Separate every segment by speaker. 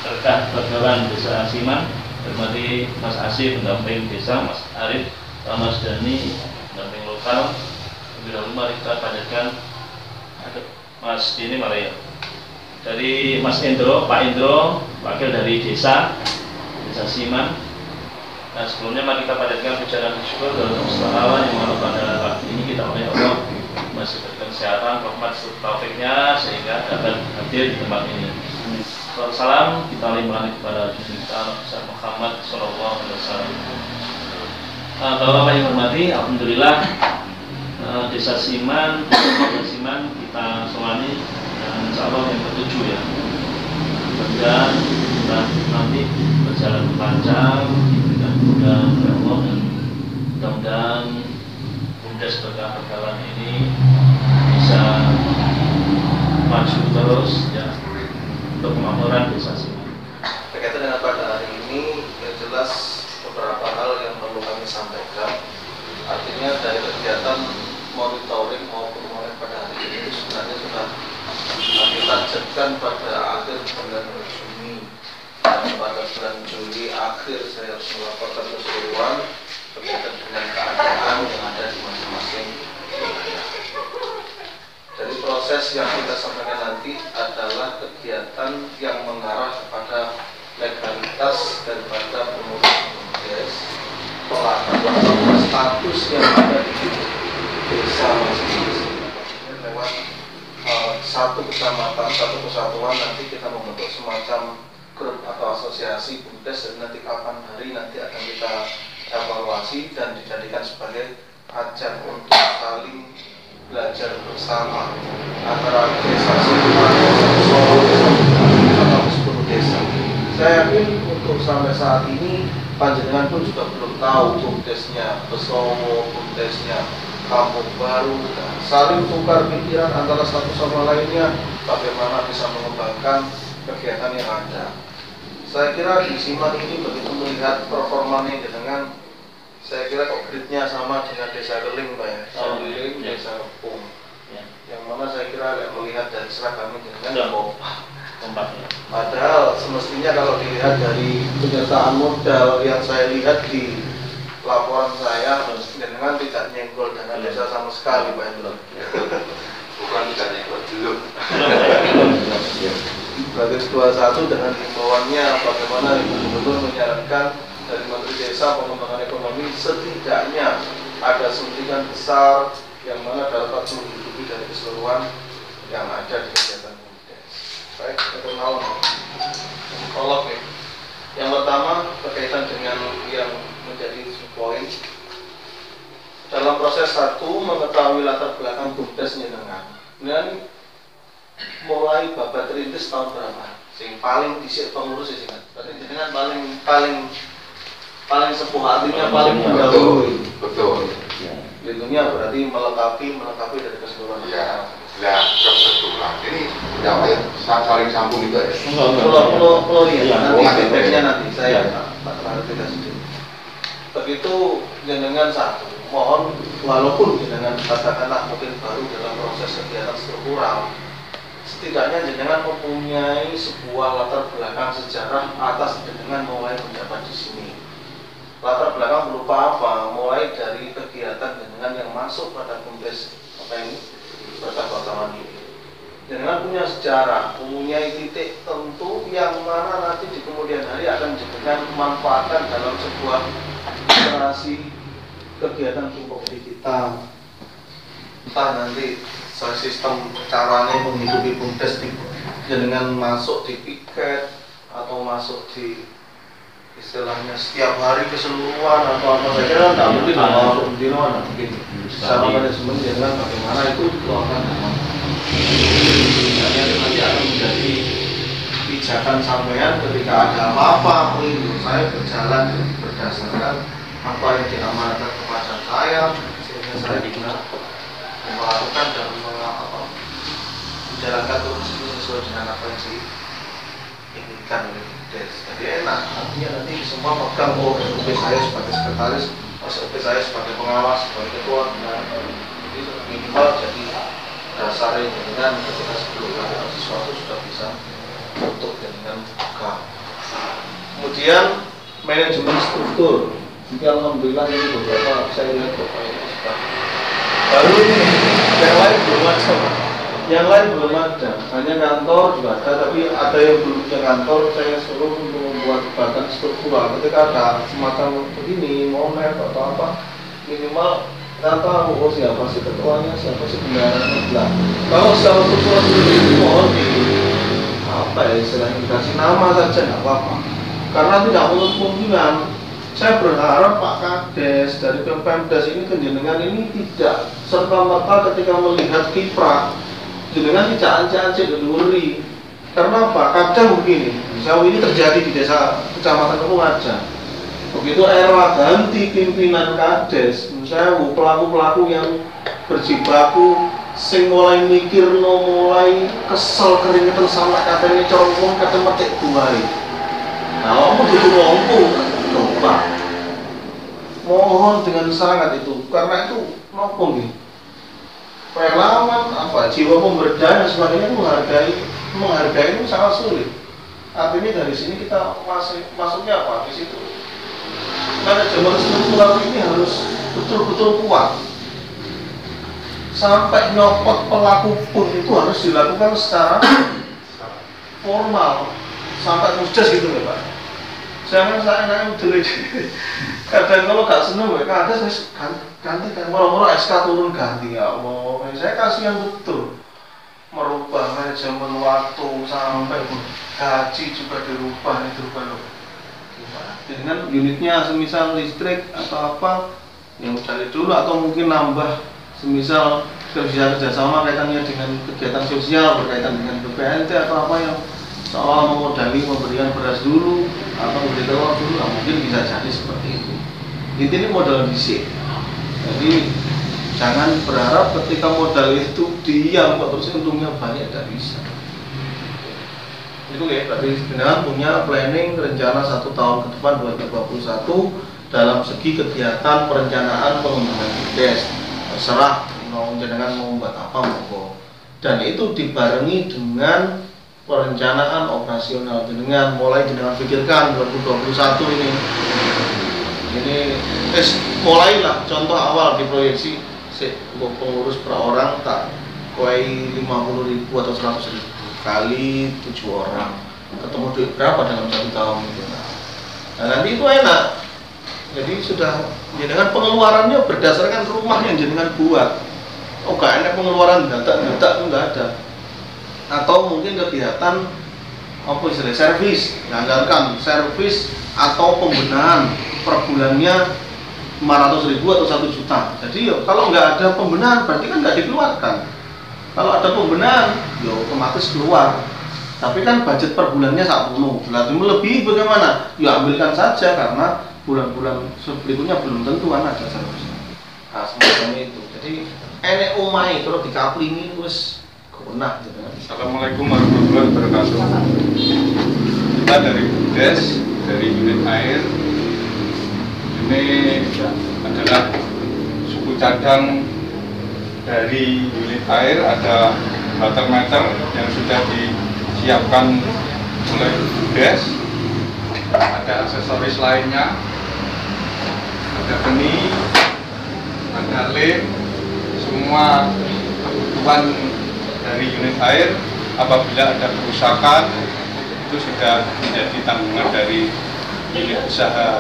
Speaker 1: Serta Bagawan Desa Asiman, hormati Mas Asih pendamping desa, Mas Arif, Mas Dani pendamping lokal. Lebih dahulu mari kita panjatkan Mas ini Maria dari Mas Indro, Pak Indro, wakil dari desa Asiman. Nah, sebelumnya mari kita panjatkan pujian syukur kepada Allah yang mana pada pagi ini kita oleh Allah masih berikan kesehatan, rahmat, taufiknya sehingga dapat hadir di tempat ini. Salam kita limpahkan kepada Junta besar Muhammad Sallallahu Alaihi Wasallam. Bapak yang hormati, alhamdulillah desa Siman kita selani dan insya Allah yang ketujuh ya. Dan kita nanti berjalan panjang, diberikan mudah oleh Allah dan mudah-mudahan Bumdes berkah-berkahan ini bisa maju terus ya untuk kemakmuran desa Siman.
Speaker 2: Berkaitan dengan pada hari ini, yang jelas beberapa hal yang perlu kami sampaikan. Artinya dari kegiatan monitoring maupun mulai pada hari ini sebenarnya sudah kami targetkan pada akhir bulan Juni dan pada bulan Juli akhir saya harus melaporkan keseluruhan berkaitan dengan keadaan yang ada di masing-masing wilayah. Dari proses yang kita sampaikan nanti adalah kegiatan yang mengarah kepada legalitas daripada pengurus BUMDes, pelaksana status yang ada di desa masing-masing. Lewat satu kecamatan, satu kesatuan nanti kita membentuk semacam grup atau asosiasi BUMDes dan nanti kapan hari nanti akan kita evaluasi dan dijadikan sebagai ajang untuk saling belajar bersama antara desa Siman, desa Solo, desa desa. Saya yakin untuk sampai saat ini panjenengan pun juga belum tahu BUMDesnya Besowo, BUMDesnya Kampung Baru, dan saling tukar pikiran antara satu sama lainnya bagaimana bisa mengembangkan kegiatan yang ada. Saya kira di Siman ini begitu melihat performanya dengan saya kira kok gridnya sama dengan desa Keling Pak ya, desa Keling, desa Kepung ya. Yang mana saya kira melihat dari seragamnya dengan kompak ya. Padahal semestinya kalau dilihat dari penyertaan modal yang saya lihat di laporan saya dengan tidak nyenggol dana desa sama sekali Pak Hendro.
Speaker 3: Bukan tidak nyenggol dulu.
Speaker 2: Bagus 21 dengan himbauannya bagaimana Ibu Gubernur menyarankan dari Menteri Desa Pengembangan Ekonomi setidaknya ada suntikan besar yang mana dapat menghidupi dari keseluruhan yang ada di kegiatan BUMDes. Baik, perkenalan prolog ya. Yang pertama berkaitan dengan yang menjadi poin dalam proses satu mengetahui latar belakang BUMDes nyenengan. Dan mulai babat rintis tahun berapa? Sing paling disik pengurus sih kan. Berarti dengan paling sepuh artinya paling mendahului.
Speaker 3: Betul.
Speaker 2: Tentunya berarti melengkapi dari keseluruhan.
Speaker 3: Ya. Nah, kebetulan ini ya saling sambung itu ya.
Speaker 2: Pulau ya. Nanti feedbacknya nanti saya Pak klarifikasi dulu. Begitu jenengan satu, mohon walaupun jenengan katakanlah mungkin baru dalam proses kegiatan struktural, setidaknya jenengan mempunyai sebuah latar belakang sejarah atas jenengan mulai menjabat di sini. Latar belakang berupa apa? Mulai dari kegiatan jenengan yang masuk pada BUMDes apa ini Berkah Bakawan ini. Jenengan punya sejarah, mempunyai titik tentu yang mana nanti di kemudian kemudian hari akan dijadikan manfaatkan dalam sebuah operasi kegiatan tupoksi kita. Entah nanti sistem caranya menghidupi BUMDes dengan masuk di piket atau masuk di istilahnya setiap hari keseluruhan atau apa saja kan tidak mungkin masuk di mana mungkin secara manajemen dengan bagaimana itu akan nanti akan menjadi pijakan sampean ketika ada apa-apa melindungi saya berjalan berdasarkan apa yang diamanatkan kepada saya sehingga saya bisa melakukan dan menjalankan tugas ini sesuai dengan apa yang diinginkan oleh BUMDes. Jadi enak, artinya nanti semua pegang SOP saya sebagai sekretaris, SOP saya sebagai pengawas, sebagai ketua, jadi minimal jadi dasarnya dengan ketika sebelum melakukan sesuatu sudah bisa untuk dengan pegang. Kemudian manajemen struktur. Jadi alhamdulillah ini beberapa saya lihat ini sudah baru ini, yang lain belum ada. Yang lain belum ada, hanya kantor juga ada, tapi ada yang belum punya kantor, saya suruh untuk membuat badan struktural. Ketika ada semacam begini, momen atau apa, minimal kita tahu oh, siapa sih ketuanya, siapa sih bendaharanya. Kalau secara struktural sendiri mohon di apa ya istilahnya dikasih nama saja nggak apa-apa, karena tidak menutup kemungkinan. Saya berharap Pak Kades dari Pemdas ini kenjenengan ini tidak serta-merta ketika melihat kiprah jenengan tidak ancik-ancik duluri. Karena apa? Kadang begini, misalnya ini terjadi di desa Kecamatan Kemungaja. Begitu era ganti pimpinan Kades, misalnya pelaku-pelaku yang berjibaku sing mulai mikir mulai kesel keringetan sama katanya corong kata metik buai. Nah, aku butuh ngomong coba. Mohon dengan sangat itu, karena itu nopo nih. Relawan apa jiwa pemberdayaan dan sebagainya itu menghargai itu sangat sulit. Artinya dari sini kita masuknya apa di situ? Manajemen struktural ini harus betul-betul kuat. Sampai nyopot pelaku pun itu harus dilakukan secara formal sampai musdas gitu ya Pak. Jangan saya naik dulu. Kadang kalau gak seneng mereka ada saya ganti kan moro-moro SK turun ganti ya Allah. Saya kasihan betul merubah manajemen waktu sampai gaji juga dirubah loh. Dengan unitnya semisal listrik atau apa yang cari dulu atau mungkin nambah semisal kerjasama kaitannya dengan kegiatan sosial berkaitan dengan BPNT atau apa yang seolah memodali memberikan beras dulu atau memberi telur dulu, nah, mungkin bisa jadi seperti itu. Intinya modal bisik. Jadi jangan berharap ketika modal itu diam kok terus untungnya banyak, tidak bisa. Itu ya, berarti dengan punya planning rencana 1 tahun ke depan 2021 dalam segi kegiatan perencanaan pengembangan BUMDes. Terserah mau jenengan mau buat apa monggo. Dan itu dibarengi dengan perencanaan operasional jenengan mulai jenengan pikirkan 2021 ini mulailah contoh awal diproyeksi pengurus per orang tak kuai 50.000 atau 100.000 kali 7 orang ketemu duit berapa dalam 1 tahun gitu. Nah nanti itu enak, jadi sudah jenengan pengeluarannya berdasarkan rumah yang jenengan buat. Oh gak enak pengeluaran data enggak ada. Atau mungkin kegiatan apa istilah servis, menganggarkan servis atau pembenahan per bulannya 500.000 atau 1 juta. Jadi kalau nggak ada pembenahan berarti kan nggak dikeluarkan. Kalau ada pembenahan, ya otomatis keluar. Tapi kan budget per bulannya 10. Berarti melebihi bagaimana? Ya ambilkan saja karena bulan-bulan berikutnya belum tentu kan ada servisnya. Nah semacam itu. Jadi enek umai kalau dikaplingi terus kebenah gitu.
Speaker 4: Assalamualaikum warahmatullahi wabarakatuh. Kita dari BUMDes, dari unit air. Ini adalah suku cadang dari unit air, ada meter-meter yang sudah disiapkan oleh BUMDes. Ada aksesoris lainnya, ada geni, ada lem, semua kebutuhan dari unit air apabila ada kerusakan itu sudah menjadi tanggungan dari milik usaha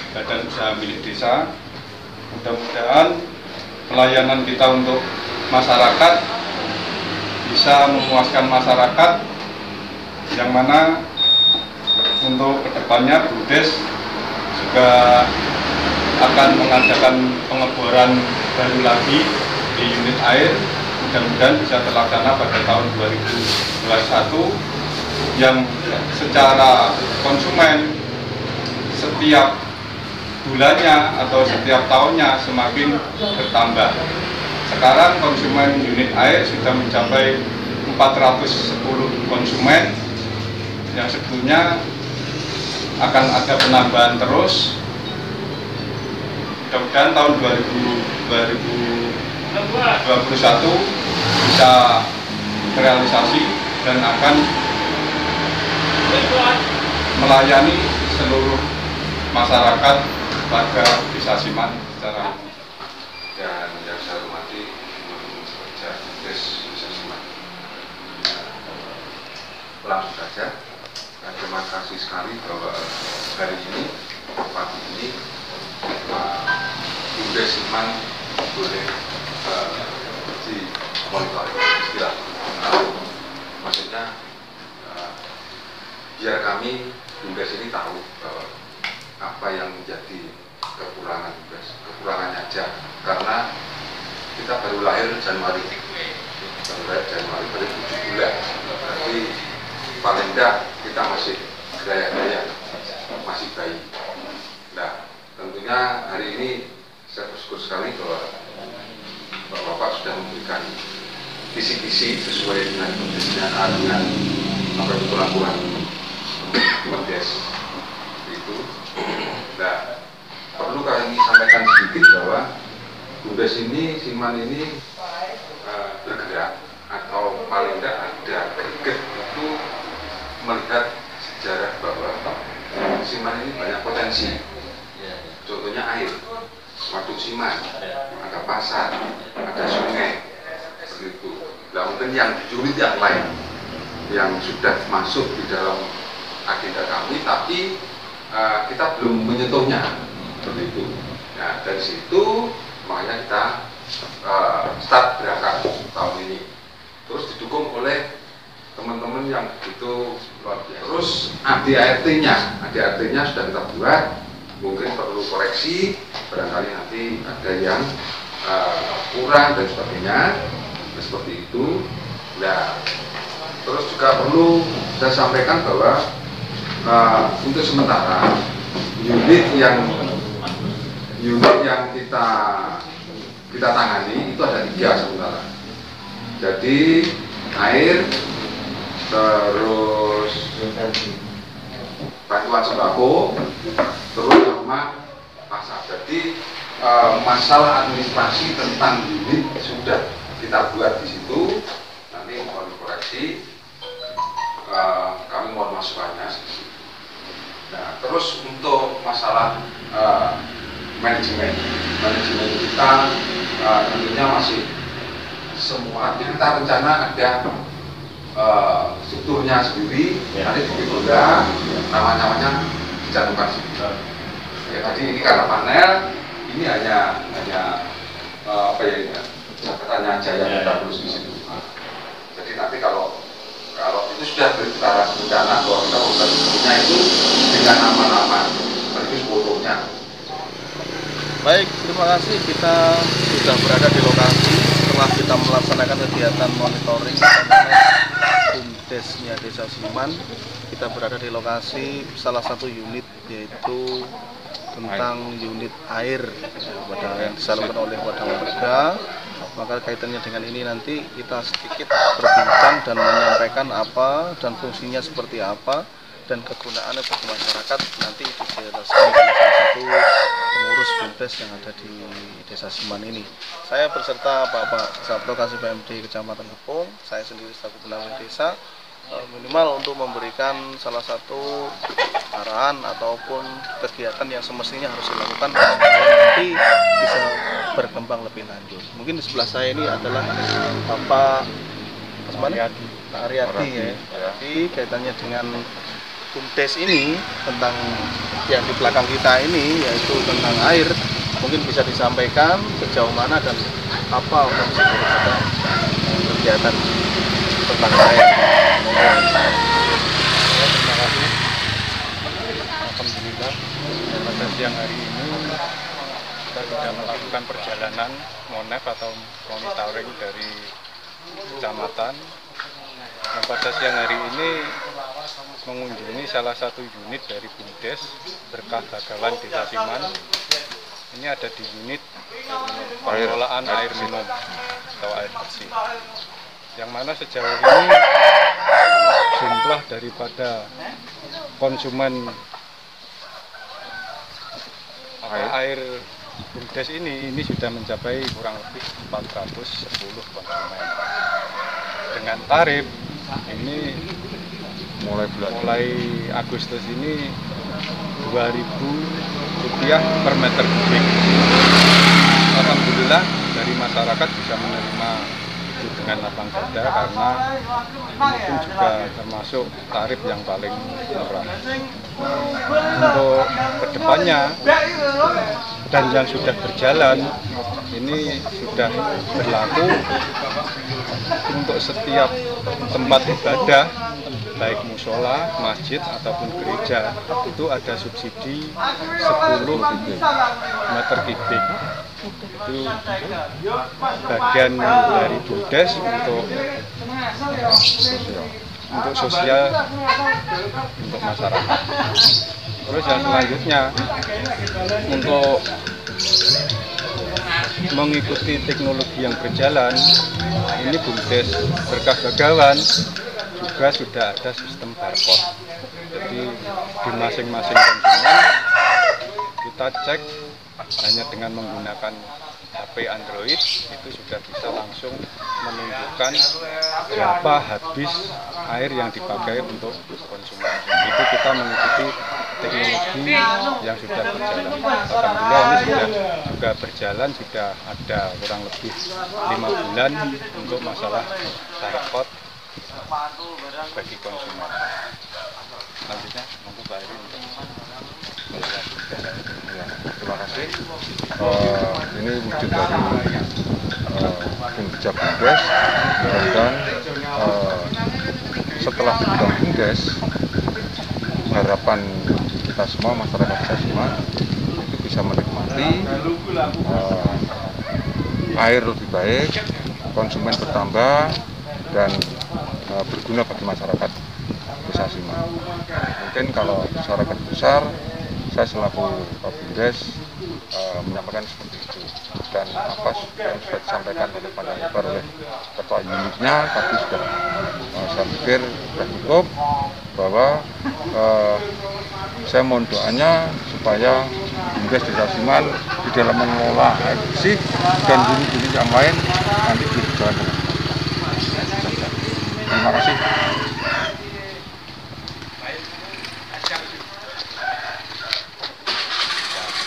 Speaker 4: badan usaha milik desa. Mudah-mudahan pelayanan kita untuk masyarakat bisa memuaskan masyarakat, yang mana untuk kedepannya BUMDes juga akan mengadakan pengeboran baru lagi di unit air. Mudah-mudahan bisa terlaksana pada tahun 2021 yang secara konsumen setiap bulannya atau setiap tahunnya semakin bertambah. Sekarang konsumen unit air sudah mencapai 410 konsumen, yang sebetulnya akan ada penambahan terus. Mudah-mudahan tahun 2021 bisa terrealisasi dan akan melayani seluruh masyarakat warga Desa Siman secara umum.
Speaker 3: Dan yang saya hormati pekerja BUMDes Desa Siman. Langsung saja, terima kasih sekali bahwa hari ini, pagi ini, BUMDes Siman boleh dimonitoring istilah. Maksudnya biar kami BUMDes ini tahu bahwa apa yang menjadi kekurangan BUMDes, kekurangannya aja, karena kita baru lahir Januari baru 7 bulan, berarti paling enggak kita masih gaya-gaya, masih bayi. Nah, tentunya hari ini saya bersyukur sekali bahwa Bapak sudah memberikan kisi-kisi sesuai dengan dengan apa itu laporan BUMDes itu. Nah, perlu kami sampaikan sedikit bahwa BUMDes ini, Siman ini bergerak, atau paling tidak ada greget itu melihat sejarah bahwa Siman ini banyak potensi. Contohnya air, waduk Siman, ada pasar, ada sungai, seperti itu. Nah, mungkin yang unit yang lain yang sudah masuk di dalam agenda kami, tapi kita belum menyentuhnya, seperti itu. Nah, dari situ makanya kita start gerakan tahun ini, terus didukung oleh teman-teman yang begitu luar biasa. Terus ADART-nya sudah kita buat, mungkin perlu koreksi, barangkali nanti ada yang kurang dan sebagainya, seperti itu. Nah, terus juga perlu saya sampaikan bahwa untuk sementara unit yang kita tangani itu ada 3 sementara. Jadi air, terus bantuan sembako, terus sama pasar. Jadi masalah administrasi tentang unit sudah kita buat di situ. Nanti mohon dikoreksi, kami mohon masukannya. Nah, terus untuk masalah manajemen kita tentunya masih semua kita rencana ada strukturnya sendiri. Nanti begitu namanya dicantumkan sendiri. Ya, tadi ini karena panel ini hanya apa ya ini jabatannya aja yang kita tulis di situ. Jadi nanti kalau itu sudah berbicara rencana bahwa kita membantunya itu dengan nama-nama sekaligus fotonya.
Speaker 2: Baik, terima kasih. Kita sudah berada di lokasi setelah kita melaksanakan kegiatan monitoring BUMDes-nya Desa Siman. Kita berada di lokasi salah satu unit, yaitu tentang unit air yang disalurkan oleh wadah warga. Maka kaitannya dengan ini nanti kita sedikit berbincang dan menyampaikan apa dan fungsinya seperti apa dan kegunaannya bagi masyarakat. Nanti dijelaskan oleh salah satu pengurus BUMDes yang ada di Desa Siman ini. Saya berserta Bapak Sabto Kasih PMD Kecamatan Kepung, saya sendiri selaku pendamping desa, minimal untuk memberikan salah satu arahan ataupun kegiatan yang semestinya harus dilakukan supaya nanti bisa berkembang lebih lanjut. Mungkin di sebelah saya ini adalah Bapak Aryadi ya. Jadi kaitannya dengan BUMDes ini, tentang yang di belakang kita ini, yaitu tentang air, mungkin bisa disampaikan sejauh mana dan apa fungsi kegiatan tentang air.
Speaker 4: Terima kasih. Alhamdulillah, pada siang hari ini kita sudah melakukan perjalanan monef atau monitoring dari kecamatan. Dan pada siang hari ini mengunjungi salah satu unit dari BUMDes Berkah Bagawan Desa Siman. Ini ada di unit pengelolaan air minum atau air bersih, yang mana sejauh ini jumlah daripada konsumen air BUMDes ini sudah mencapai kurang lebih 410 konsumen. Dengan tarif ini mulai Agustus ini Rp2.000 per meter kubik. Alhamdulillah dari masyarakat bisa menerima itu dengan lapang dada karena itu juga termasuk tarif yang paling murah. Untuk kedepannya dan yang sudah berjalan ini sudah berlaku untuk setiap tempat ibadah, baik musola, masjid ataupun gereja, itu ada subsidi 10 meter kubik. Itu bagian dari BUMDes untuk sosial untuk masyarakat. Terus yang selanjutnya untuk mengikuti teknologi yang berjalan, ini BUMDes Berkah Bagawan juga sudah ada sistem barcode. Jadi di masing-masing konsumen kita cek hanya dengan menggunakan HP Android, itu sudah bisa langsung menunjukkan berapa habis air yang dipakai untuk konsumen. Itu kita mengikuti teknologi yang sudah berjalan. Alhamdulillah ini sudah juga berjalan, sudah ada kurang lebih 5 bulan untuk masalah barcode bagi konsumen. Selanjutnya untuk Pak Eri untuk
Speaker 3: terima kasih. Ini wujud dari kinerja BUMDes, dan setelah dibilang BUMDes, harapan kita semua masyarakat Desa Siman itu bisa menikmati air lebih baik, konsumen bertambah, dan berguna bagi masyarakat Desa Siman. Mungkin kalau masyarakat besar, saya selaku BUMDes menyampaikan seperti itu, dan apa yang sudah disampaikan oleh Pak Lebar oleh ketua unitnya tadi sudah saya pikir sudah cukup, bahwa saya mohon doanya supaya BUMDes Desa Siman di dalam mengelola air bersih dan unit-unit yang lain nanti berjalan dengan baik. Terima kasih.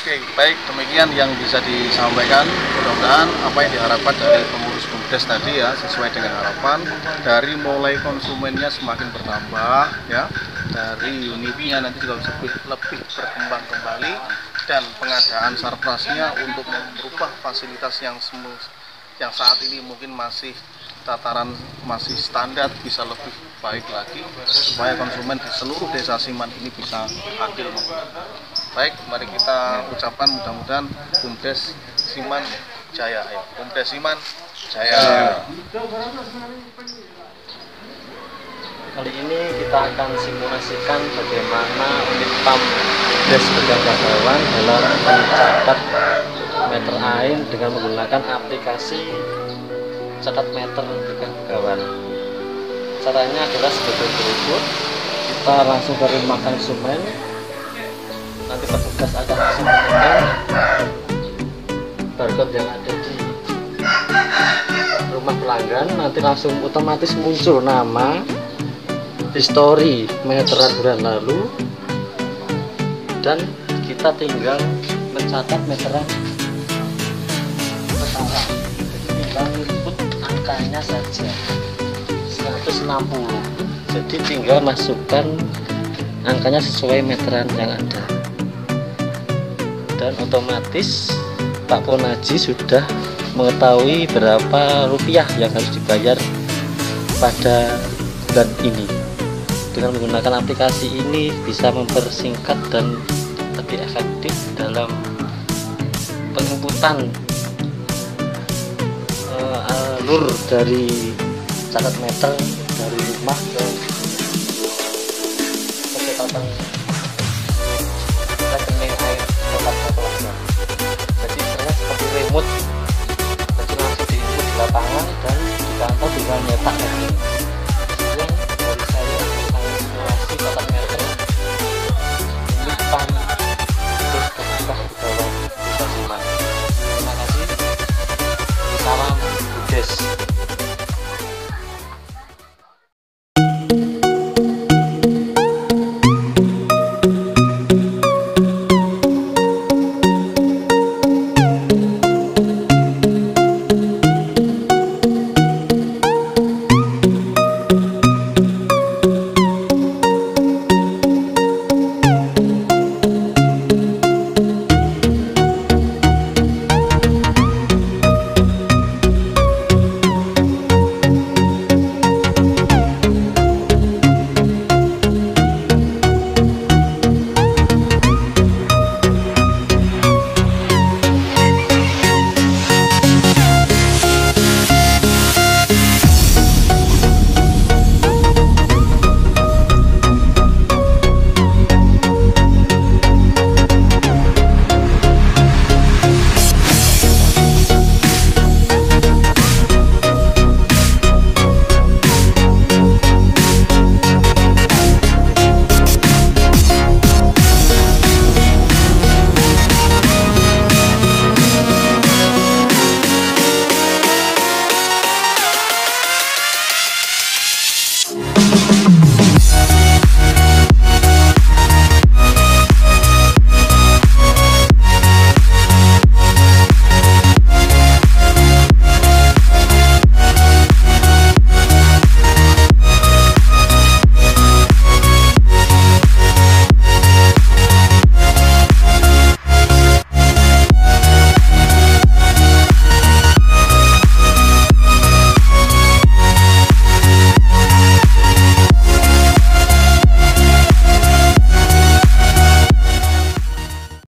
Speaker 2: Oke, baik, demikian yang bisa disampaikan. Mudah-mudahan apa yang diharapkan dari pengurus BUMDes tadi ya sesuai dengan harapan, dari mulai konsumennya semakin bertambah ya, dari unitnya nanti juga bisa lebih berkembang kembali, dan pengadaan sarprasnya untuk merubah fasilitas yang saat ini mungkin masih tataran masih standar bisa lebih baik lagi, supaya konsumen di seluruh Desa Siman ini bisa adil menggunakan. Baik, mari kita ucapkan mudah-mudahan BUMDes Siman Jaya. Ayo, BUMDes Siman Jaya.
Speaker 5: Kali ini kita akan simulasikan bagaimana unit pump BUMDes Berkah Bagawan dalam mencatat meter air dengan menggunakan aplikasi catat meter Berkah Bagawan. Caranya adalah sebagai berikut: kita langsung ke rumah konsumen, nanti petugas akan langsung menekan barcode yang ada di rumah pelanggan, nanti langsung otomatis muncul nama, histori meteran bulan lalu, dan kita tinggal mencatat meteran sekarang. Jadi tinggal input angkanya saja 160. Jadi tinggal masukkan angkanya sesuai meteran yang ada. Dan otomatis Pak Ponaji sudah mengetahui berapa rupiah yang harus dibayar pada bulan ini. Dengan menggunakan aplikasi ini bisa mempersingkat dan lebih efektif dalam penginputan alur dari catat meter dari rumah ke kecamatan